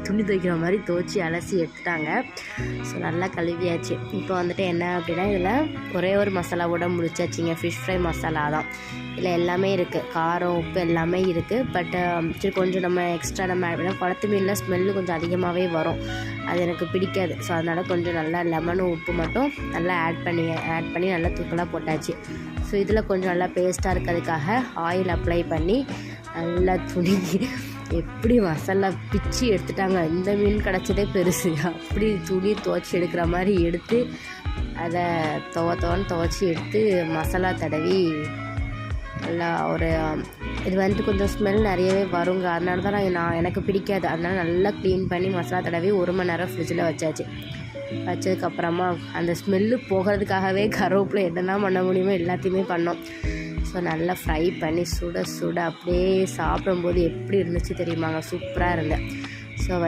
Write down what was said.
துணி துவைக்கிற மாதிரி துவைச்சி அலசி எடுத்துட்டாங்க. ஸோ நல்லா கழுவியாச்சு. இப்போ வந்துட்டு என்ன அப்படின்னா, இதில் ஒரே ஒரு மசாலாவோட முடிச்சாச்சிங்க. ஃபிஷ் ஃப்ரை மசாலா தான். இதில் எல்லாமே இருக்குது, காரம் உப்பு எல்லாமே இருக்குது. பட் சரி கொஞ்சம் நம்ம எக்ஸ்ட்ரா நம்ம ஆட் பண்ணால் குளத்து மீனில் ஸ்மெல்லு கொஞ்சம் அதிகமாகவே வரும், அது எனக்கு பிடிக்காது. ஸோ அதனால் கொஞ்சம் நல்லா லெமனும் உப்பு மட்டும் நல்லா ஆட் பண்ணி நல்லா தூக்கலாக போட்டாச்சு. ஸோ இதில் கொஞ்சம் நல்லா பேஸ்ட்டாக இருக்கிறதுக்காக ஆயில் அப்ளை பண்ணி நல்லா துணி எப்படி மசாலா பிச்சு எடுத்துட்டாங்க. இந்த மீன் கிடச்சதே பெருசு. அப்படி துணி துவைச்சி எடுக்கிற மாதிரி எடுத்து அதை துவைச்சி எடுத்து மசாலா தடவி நல்லா ஒரு இது வந்துட்டு கொஞ்சம் ஸ்மெல் நிறையவே வருங்க. அதனால தான் எனக்கு பிடிக்காது. அதனால் நல்லா க்ளீன் பண்ணி மசாலா தடவி 1 மணி நேரம் ஃப்ரிட்ஜில் வச்சதுக்கப்புறமா அந்த ஸ்மெல்லு போகிறதுக்காகவே கருவேப்பிலை என்னெல்லாம் பண்ண முடியுமோ எல்லாத்தையுமே பண்ணோம். ஸோ நல்லா ஃப்ரை பண்ணி சுட அப்படியே சாப்பிடும்போது எப்படி இருந்துச்சு தெரியுமாங்க, சூப்பராக இருந்தேன். ஸோ